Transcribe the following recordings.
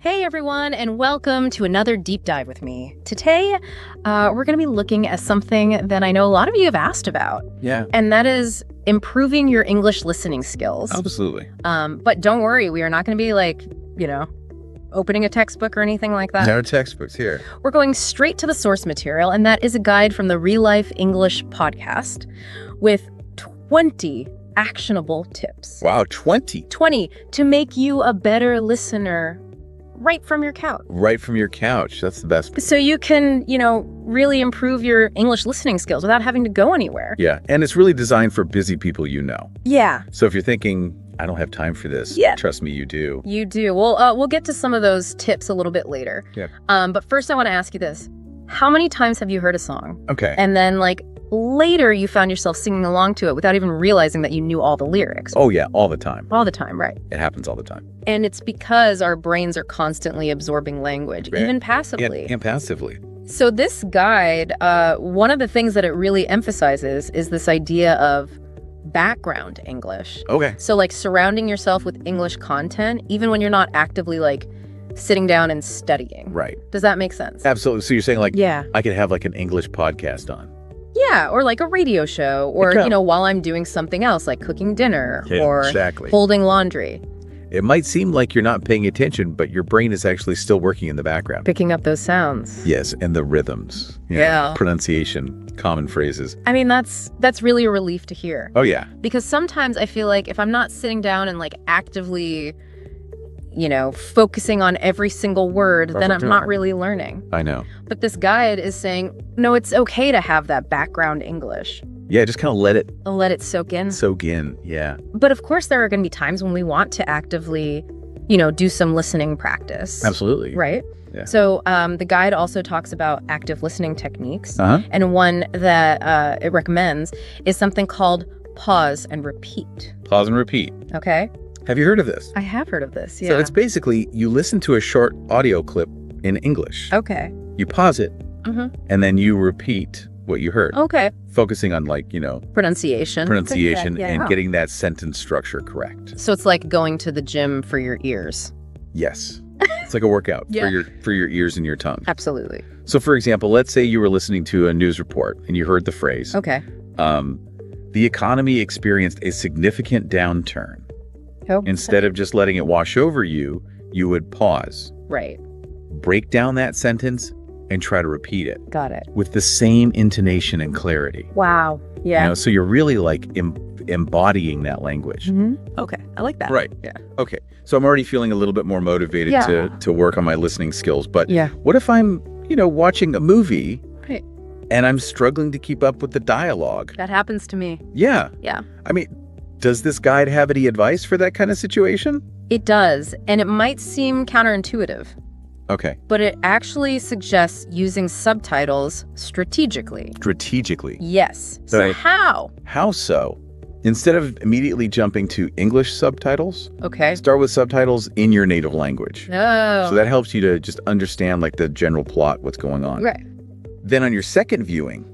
Hey everyone, and welcome to another deep dive with me. Today, we're going to be looking at something that I know a lot of you have asked about. Yeah, And that is improving your English listening skills. absolutely. But don't worry, we are not going to be opening a textbook or anything like that. No textbooks here. We're going straight to the source material, and that is a guide from the Real Life English podcast with 20 actionable tips. Wow, 20 20 to make you a better listener right from your couch. right from your couch. That's the best. So you can, really improve your English listening skills without having to go anywhere. Yeah, and it's really designed for busy people you know. Yeah, So if you're thinking, I don't have time for this, Yeah. trust me, you do. you do. We'll get to some of those tips a little bit later. Yeah. But first I want to ask you this. How many times have you heard a song? Okay. And then later you found yourself singing along to it without even realizing that you knew all the lyrics? Oh, yeah, all the time. All the time, right? It happens all the time. And it's because our brains are constantly absorbing language, Right. even passively. And passively. So this guide, one of the things that it really emphasizes is this idea of background English. Okay. So surrounding yourself with English content, even when you're not actively sitting down and studying. Right. Does that make sense? Absolutely. So you're saying Yeah. I could have an English podcast on. Yeah, or a radio show, or, Okay. while I'm doing something else, like cooking dinner Yeah, or exactly. folding laundry, It might seem like you're not paying attention, but your brain is actually still working in the background. picking up those sounds. Yes, and the rhythms. Yeah. Pronunciation, common phrases. I mean, that's really a relief to hear. Oh, yeah. Because sometimes I feel like if I'm not sitting down and actively, focusing on every single word, then I'm not really learning. I know. But this guide is saying, no, it's okay to have that background English. Yeah, just kind of let it Let it soak in. soak in. Yeah. But of course, there are going to be times when we want to actively, do some listening practice. Absolutely. Right? Yeah. So the guide also talks about active listening techniques. Uh-huh. And one that it recommends is something called pause and repeat. Pause and repeat. Okay? Have you heard of this? I have heard of this. Yeah. So it's basically you listen to a short audio clip in English. Okay. You pause it, Mhm. and then you repeat what you heard, Okay. focusing on Pronunciation. pronunciation Yeah. and getting that sentence structure correct. So it's like going to the gym for your ears. Yes. It's like a workout Yeah. for your ears and your tongue. Absolutely. So for example, let's say you were listening to a news report and you heard the phrase, Okay. the economy experienced a significant downturn. Oh, Instead of just letting it wash over you, you would pause, right. break down that sentence, and try to repeat it Got it. with the same intonation and clarity. Wow. Yeah. So you're really embodying that language. Mhm. Okay. I like that. Right. Yeah. Okay. So I'm already feeling a little bit more motivated Yeah. to work on my listening skills. But Yeah. what if I'm, watching a movie Right. and I'm struggling to keep up with the dialogue? That happens to me. Yeah. Yeah. I mean, does this guide have any advice for that kind of situation? It does. And it might seem counterintuitive, Okay. but it actually suggests using subtitles strategically. Strategically. Yes. So Right. how? How so? Instead of immediately jumping to English subtitles, Okay. start with subtitles in your native language. Oh. So that helps you to just understand the general plot, what's going on. Right. Then on your second viewing,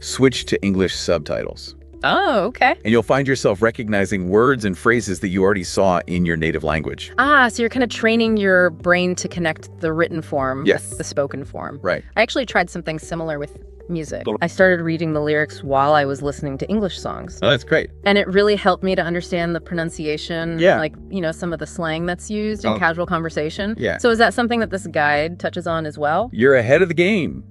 switch to English subtitles. Oh, okay. And you'll find yourself recognizing words and phrases that you already saw in your native language. So you're kind of training your brain to connect the written form Yes. with the spoken form. Right. I actually tried something similar with music. I started reading the lyrics while I was listening to English songs. Oh, that's great. And it really helped me to understand the pronunciation, Yeah. some of the slang that's used in Oh. casual conversation. Yeah. So is that something that this guide touches on as well? You're ahead of the game.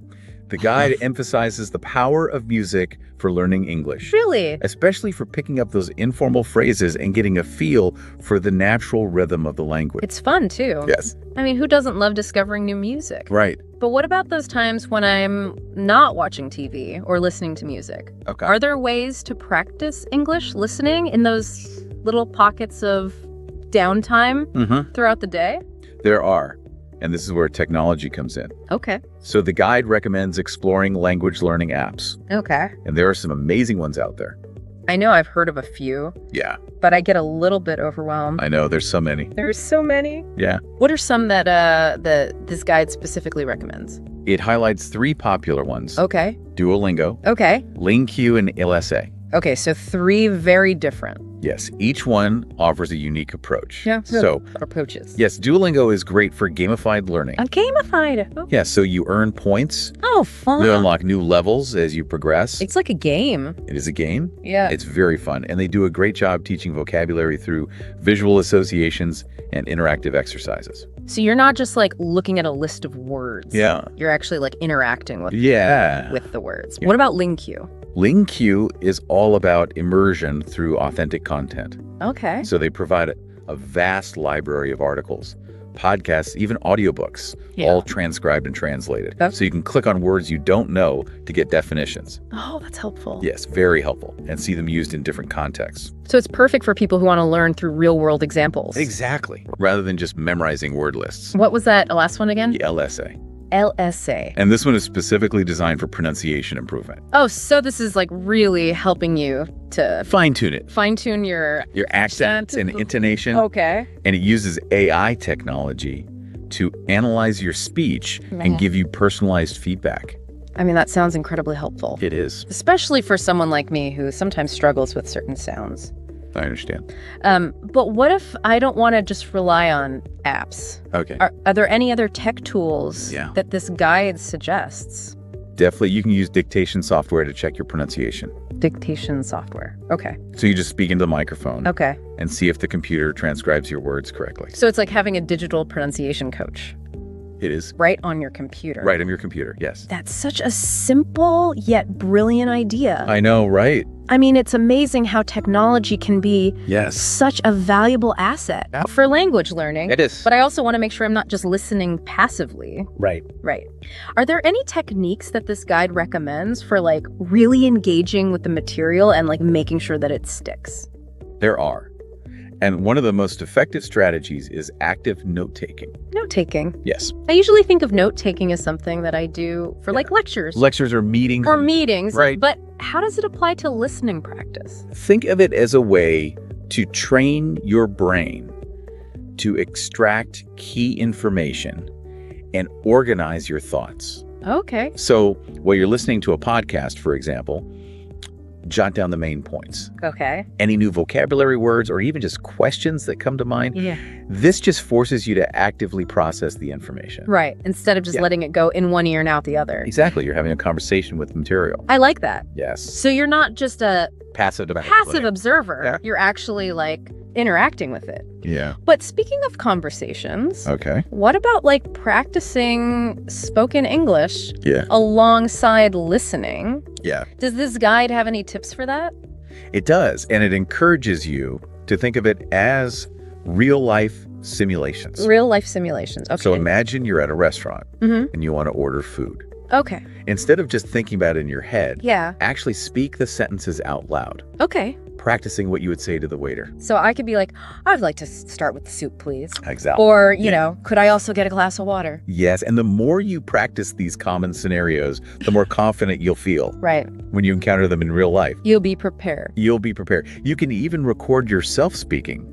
The guide emphasizes the power of music for learning English, Really? especially for picking up those informal phrases and getting a feel for the natural rhythm of the language. It's fun too. Yes. I mean, who doesn't love discovering new music? Right. But what about those times when I'm not watching TV or listening to music? Okay. Are there ways to practice English listening in those little pockets of downtime Mm-hmm. throughout the day? There are. And this is where technology comes in. Okay. So the guide recommends exploring language learning apps. Okay. And there are some amazing ones out there. I know I've heard of a few, Yeah, but I get a little bit overwhelmed. I know. There's so many. There's so many. Yeah. What are some that this guide specifically recommends? It highlights 3 popular ones. Okay. Duolingo, Okay. LingQ, and LSA. Okay, so 3 very different. Yes, each one offers a unique approach. Yeah. So, Approaches. yes, Duolingo is great for gamified learning. Gamified. Oh, Yeah, so you earn points, fun. you unlock new levels as you progress. It's like a game. It is a game. Yeah. It's very fun, and they do a great job teaching vocabulary through visual associations and interactive exercises. So you're not just like looking at a list of words. Yeah. You're actually like interacting with Yeah. the words. Yeah. What about LingQ? LingQ is all about immersion through authentic content. Okay. So they provide a vast library of articles, podcasts, even audiobooks, Yeah. all transcribed and translated. That's- So you can click on words you don't know to get definitions. Oh, that's helpful. Yes, very helpful, and see them used in different contexts. So it's perfect for people who want to learn through real world examples. Exactly. Rather than just memorizing word lists. What was that last one again? The LSA. LSA. And this one is specifically designed for pronunciation improvement. Oh, so this is like really helping you to Fine tune it. fine tune your Accent and intonation. Okay. And it uses AI technology to analyze your speech and give you personalized feedback. I mean, that sounds incredibly helpful. It is. Especially for someone like me who sometimes struggles with certain sounds. I understand. But what if I don't want to just rely on apps? Okay. Are there any other tech tools Yeah. that this guide suggests? Definitely, you can use dictation software to check your pronunciation. Dictation software. Okay. So you just speak into the microphone Okay. and see if the computer transcribes your words correctly. So it's like having a digital pronunciation coach It is. right on your computer. Right on your computer, yes. That's such a simple yet brilliant idea. I know, right? I mean, it's amazing how technology can be Yes. such a valuable asset Yeah. for language learning. It is. But I also want to make sure I'm not just listening passively. Right. Right. Are there any techniques that this guide recommends for like really engaging with the material and like making sure that it sticks? There are. And one of the most effective strategies is active note-taking. Note taking. Yes. I usually think of note taking as something that I do for like lectures Lectures or meetings. or meetings. Right. But how does it apply to listening practice? Think of it as a way to train your brain to extract key information and organize your thoughts. Okay. So while you're listening to a podcast, for example, jot down the main points. Okay. Any new vocabulary words or even just questions that come to mind. Yeah. This just forces you to actively process the information. Right. Instead of just Yeah. letting it go in one ear and out the other. Exactly. You're having a conversation with material. I like that. Yes. So you're not just a Passive observer. Yeah. You're actually like interacting with it. Yeah. But speaking of conversations, Okay. what about like practicing spoken English Yeah. alongside listening? Yeah. Does this guide have any tips for that? It does. And it encourages you to think of it as real life simulations. Real life simulations. Okay. So imagine you're at a restaurant Mhm. and you want to order food. Okay. Instead of just thinking about it in your head, Yeah. actually speak the sentences out loud, Okay. practicing what you would say to the waiter. So I could be like, I'd like to start with the soup, please. Exactly. Or, you Yeah. know, could I also get a glass of water? Yes, and the more you practice these common scenarios, the more confident you'll feel Right. when you encounter them in real life. You'll be prepared. You'll be prepared. You can even record yourself speaking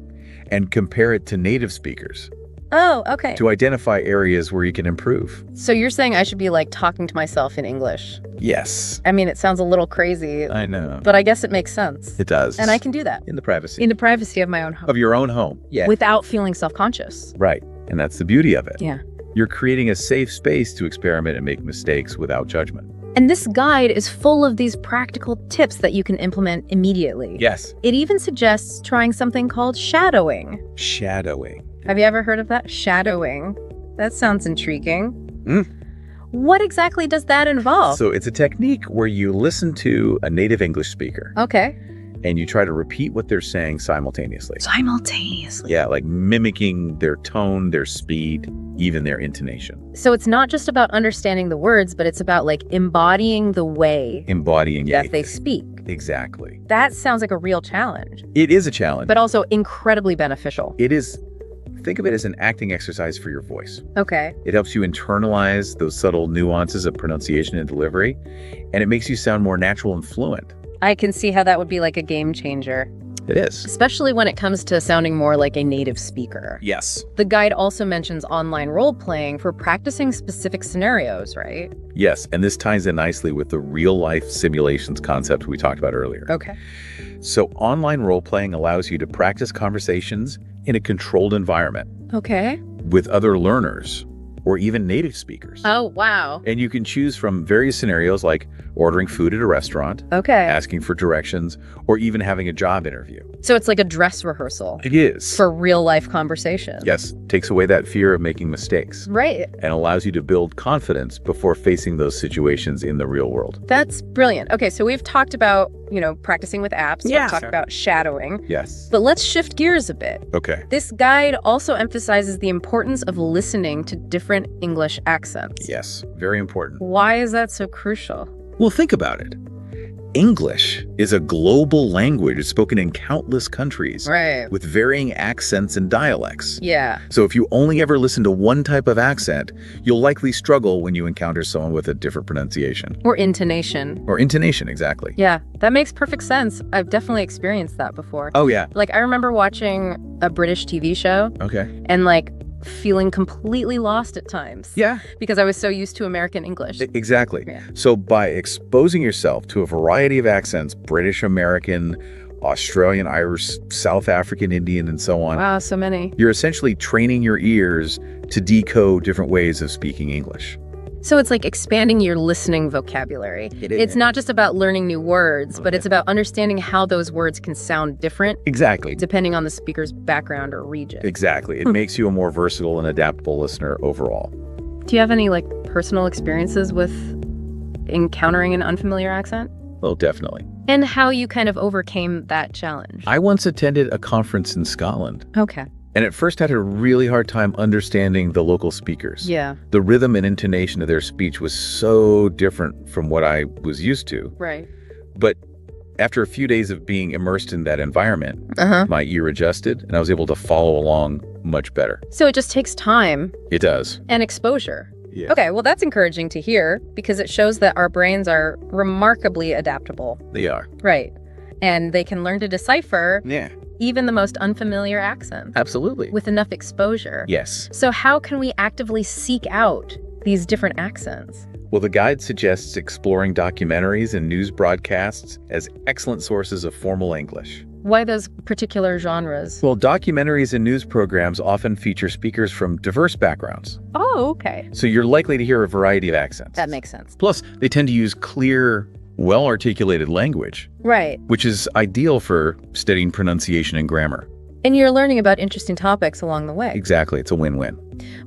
and compare it to native speakers Oh, okay. to identify areas where you can improve. So you're saying I should be like talking to myself in English? Yes, I mean, it sounds a little crazy, I know. but I guess it makes sense. It does. And I can do that in the privacy in the privacy of my own home of your own home. Yeah. without feeling self-conscious. Right. And that's the beauty of it. Yeah. You're creating a safe space to experiment and make mistakes without judgment. And this guide is full of these practical tips that you can implement immediately. Yes. It even suggests trying something called shadowing. Shadowing. Have you ever heard of that? Shadowing. That sounds intriguing. Mm. What exactly does that involve? So it's a technique where you listen to a native English speaker Okay. and you try to repeat what they're saying simultaneously. Simultaneously. Yeah, like mimicking their tone, their speed, even their intonation. So it's not just about understanding the words, but it's about like embodying the way Embodying that it. they speak. Exactly. That sounds like a real challenge, It is a challenge. but also incredibly beneficial. it is, think of it as an acting exercise for your voice. Okay. It helps you internalize those subtle nuances of pronunciation and delivery, and it makes you sound more natural and fluent. I can see how that would be like a game changer. It is. especially when it comes to sounding more like a native speaker. Yes. The guide also mentions online role-playing for practicing specific scenarios, right? Yes, and this ties in nicely with the real-life simulations concept we talked about earlier. Okay. So online role-playing allows you to practice conversations in a controlled environment Okay. with other learners or even native speakers. Oh, wow. And you can choose from various scenarios like ordering food at a restaurant, Okay. asking for directions, or even having a job interview. So it's like a dress rehearsal It is. for real-life conversation. Yes, takes away that fear of making mistakes Right. and allows you to build confidence before facing those situations in the real world. That's brilliant. Okay, so we've talked about, practicing with apps. Yeah. We've talked about shadowing. Yes. But let's shift gears a bit. Okay. This guide also emphasizes the importance of listening to different English accents. Yes, very important. Why is that so crucial? Well, think about it. English is a global language spoken in countless countries Right. with varying accents and dialects. Yeah. So if you only ever listen to one type of accent, you'll likely struggle when you encounter someone with a different pronunciation. Or intonation. Or intonation, exactly. Yeah, that makes perfect sense. I've definitely experienced that before. Oh, yeah. Like, I remember watching a British TV show Okay. and, feeling completely lost at times. Yeah. Because I was so used to American English. Exactly. Yeah. So by exposing yourself to a variety of accents, British, American, Australian, Irish, South African, Indian, and so on, Wow, so many. you're essentially training your ears to decode different ways of speaking English. So it's like expanding your listening vocabulary. It It's is. not just about learning new words, but Okay. it's about understanding how those words can sound different Exactly. depending on the speaker's background or region. Exactly. It makes you a more versatile and adaptable listener overall. Do you have any personal experiences with encountering an unfamiliar accent? Well, definitely. And how you kind of overcame that challenge? I once attended a conference in Scotland, Okay. and at first had a really hard time understanding the local speakers. Yeah. The rhythm and intonation of their speech was so different from what I was used to. Right. But after a few days of being immersed in that environment, Uh-huh. my ear adjusted and I was able to follow along much better. So it just takes time It does. and exposure. Yeah. Okay, well, that's encouraging to hear because it shows that our brains are remarkably adaptable. They are. Right. And they can learn to decipher Yeah. even the most unfamiliar accents Absolutely. with enough exposure. Yes. So how can we actively seek out these different accents? Well, the guide suggests exploring documentaries and news broadcasts as excellent sources of formal English. Why those particular genres? Well, documentaries and news programs often feature speakers from diverse backgrounds, Oh, okay. so you're likely to hear a variety of accents. That makes sense. Plus, they tend to use clear, well-articulated language, Right. which is ideal for studying pronunciation and grammar. And you're learning about interesting topics along the way. Exactly. It's a win-win.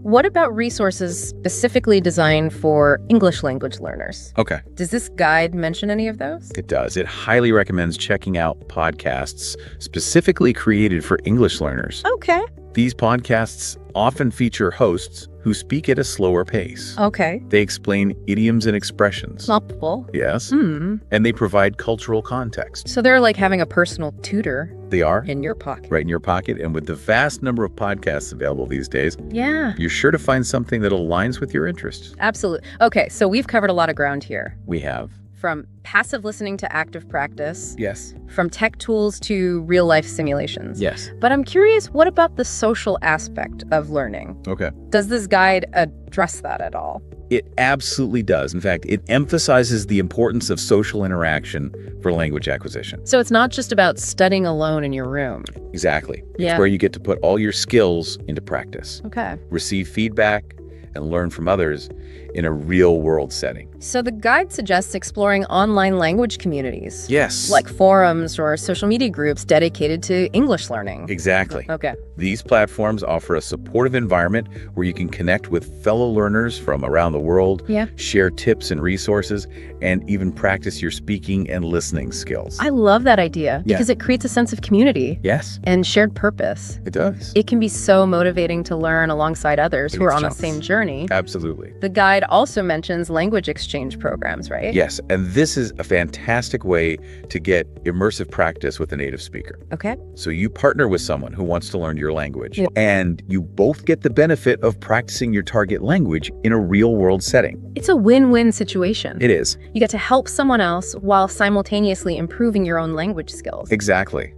What about resources specifically designed for English language learners? Okay. Does this guide mention any of those? It does. It highly recommends checking out podcasts specifically created for English learners. Okay. These podcasts often feature hosts who speak at a slower pace. Okay. They explain idioms and expressions. Multiple. Yes. Hmm. And they provide cultural context. So they're like having a personal tutor They are in your pocket. right in your pocket. And with the vast number of podcasts available these days, Yeah, you're sure to find something that aligns with your interests. absolutely. Okay, so we've covered a lot of ground here. We have. From passive listening to active practice, Yes. from tech tools to real-life simulations. Yes. But I'm curious, what about the social aspect of learning? Okay. Does this guide address that at all? It absolutely does. In fact, it emphasizes the importance of social interaction for language acquisition. So it's not just about studying alone in your room. Exactly. Yeah. It's where you get to put all your skills into practice, Okay. receive feedback, and learn from others in a real-world setting. So the guide suggests exploring online language communities. Yes. Like forums or social media groups dedicated to English learning. Exactly. Okay. These platforms offer a supportive environment where you can connect with fellow learners from around the world, Yeah. share tips and resources, and even practice your speaking and listening skills. I love that idea Yeah. because it creates a sense of community Yes, and shared purpose. it does. It can be so motivating to learn alongside others who are on the Chunks. same journey. Absolutely. The guide also mentions language exchange programs, right? Yes, and this is a fantastic way to get immersive practice with a native speaker. Okay. So you partner with someone who wants to learn your language, Yeah. and you both get the benefit of practicing your target language in a real-world setting. It's a win-win situation. It is. You get to help someone else while simultaneously improving your own language skills. Exactly.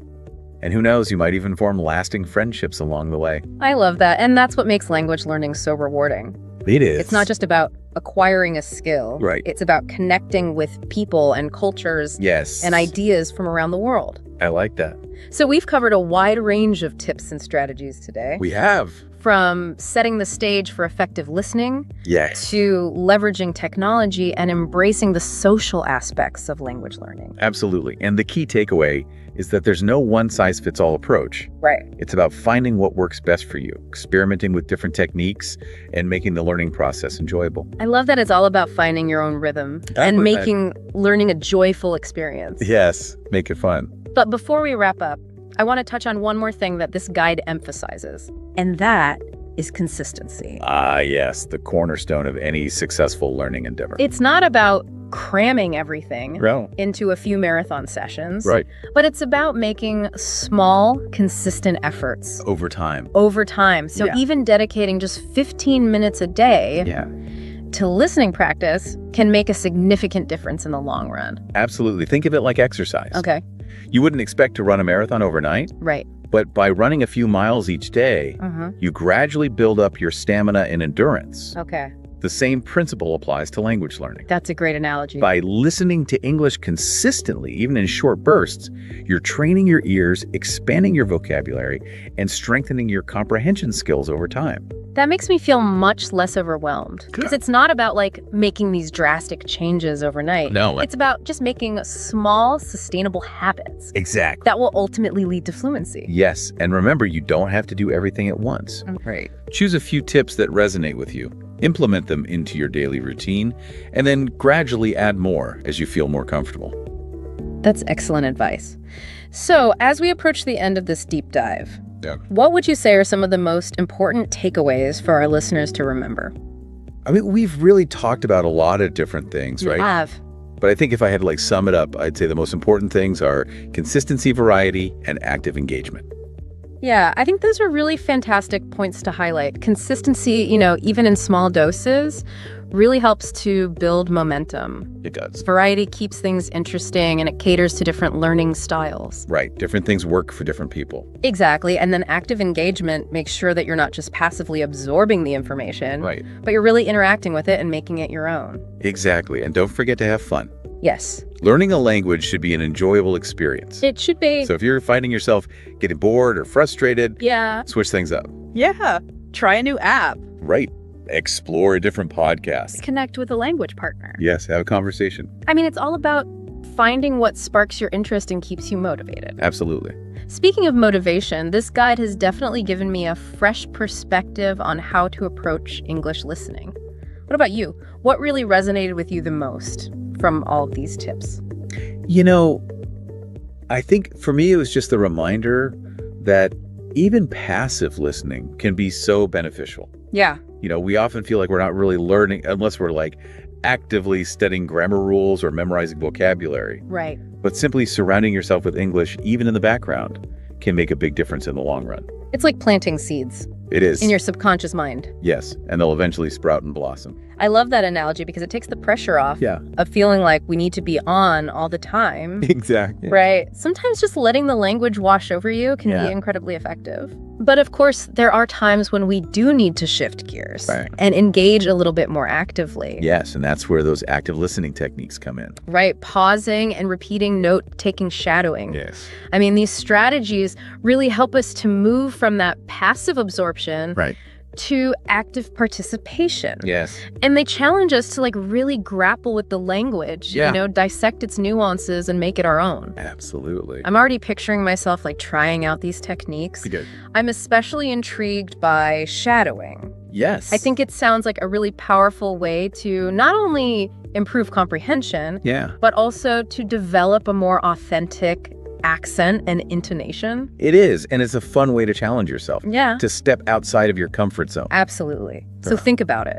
And who knows, you might even form lasting friendships along the way. I love that. And that's what makes language learning so rewarding. It is. It's not just about acquiring a skill. Right. It's about connecting with people and cultures Yes. and ideas from around the world. I like that. So we've covered a wide range of tips and strategies today, We have. from setting the stage for effective listening Yes. to leveraging technology and embracing the social aspects of language learning. Absolutely. And the key takeaway is that there's no one-size-fits-all approach. Right. It's about finding what works best for you, experimenting with different techniques, and making the learning process enjoyable. I love that it's all about finding your own rhythm and making learning a joyful experience. Yes. Make it fun. But before we wrap up, I want to touch on one more thing that this guide emphasizes, and that is consistency. Ah, yes. The cornerstone of any successful learning endeavor. It's not about cramming everything No. into a few marathon sessions, Right. but it's about making small, consistent efforts Over time. over time. So Yeah. even dedicating just 15 minutes a day Yeah. to listening practice can make a significant difference in the long run. Absolutely. Think of it like exercise. Okay, You wouldn't expect to run a marathon overnight, right. but by running a few miles each day, Uh-huh. you gradually build up your stamina and endurance. Okay, The same principle applies to language learning. that's a great analogy. By listening to English consistently, even in short bursts, you're training your ears, expanding your vocabulary, and strengthening your comprehension skills over time. That makes me feel much less overwhelmed. Good. Because it's not about making these drastic changes overnight. No. It's about just making small, sustainable habits Exactly. that will ultimately lead to fluency. Yes, and remember, you don't have to do everything at once. Right. Choose a few tips that resonate with you, implement them into your daily routine, and then gradually add more as you feel more comfortable. That's excellent advice. So, as we approach the end of this deep dive, Yeah. what would you say are some of the most important takeaways for our listeners to remember? I mean, we've really talked about a lot of different things, right? We have. But I think if I had to sum it up, I'd say the most important things are consistency, variety, and active engagement. Yeah, I think those are really fantastic points to highlight. Consistency, even in small doses, really helps to build momentum. It does. Variety keeps things interesting and it caters to different learning styles. Right. Different things work for different people. Exactly. And then active engagement makes sure that you're not just passively absorbing the information, Right. but you're really interacting with it and making it your own. Exactly. And don't forget to have fun. Yes. Learning a language should be an enjoyable experience. It should be. So if you're finding yourself getting bored or frustrated, Yeah. switch things up. Yeah. Try a new app. Right. Explore a different podcast. Connect with a language partner. Yes, have a conversation. I mean, it's all about finding what sparks your interest and keeps you motivated. Absolutely. Speaking of motivation, this guide has definitely given me a fresh perspective on how to approach English listening. What about you? What really resonated with you the most from all of these tips? I think for me, it was just the reminder that even passive listening can be so beneficial. Yeah. We often feel like we're not really learning unless we're actively studying grammar rules or memorizing vocabulary. Right. But simply surrounding yourself with English, even in the background, can make a big difference in the long run. It's like planting seeds It is. in your subconscious mind. Yes, and they'll eventually sprout and blossom. I love that analogy because it takes the pressure off Yeah. of feeling like we need to be on all the time. Exactly. Right. Sometimes just letting the language wash over you can Yeah. be incredibly effective. But of course, there are times when we do need to shift gears Right. and engage a little bit more actively. Yes, and that's where those active listening techniques come in. Right. Pausing and repeating note-taking shadowing. Yes. I mean, these strategies really help us to move from that passive absorption Right. to active participation. Yes. And they challenge us to really grapple with the language, Yeah. dissect its nuances and make it our own. Absolutely. I'm already picturing myself trying out these techniques. Good. I'm especially intrigued by shadowing. Yes. I think it sounds like a really powerful way to not only improve comprehension, Yeah. but also to develop a more authentic accent and intonation. It is, and it's a fun way to challenge yourself. Yeah, To step outside of your comfort zone. absolutely. So Yeah. think about it.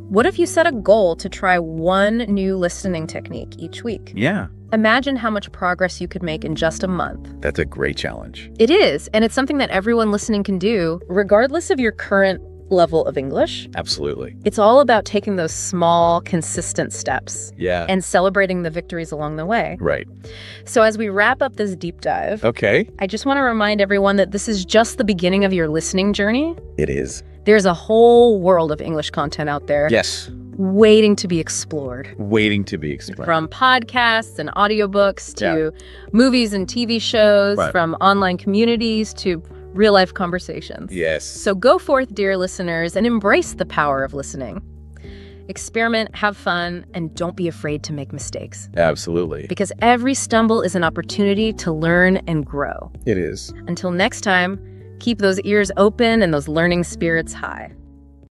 What if you set a goal to try one new listening technique each week? Yeah. Imagine how much progress you could make in just a month. That's a great challenge. It is, and it's something that everyone listening can do, regardless of your current level of English. Absolutely. It's all about taking those small, consistent steps Yeah. and celebrating the victories along the way. Right. So as we wrap up this deep dive, Okay. I just want to remind everyone that this is just the beginning of your listening journey. It is. There's a whole world of English content out there Yes. waiting to be explored. Waiting to be explained. From podcasts and audiobooks to movies and TV shows, Right. from online communities to real-life conversations. Yes. So go forth, dear listeners, and embrace the power of listening. Experiment, have fun, and don't be afraid to make mistakes. Absolutely. Because every stumble is an opportunity to learn and grow. It is. Until next time, keep those ears open and those learning spirits high.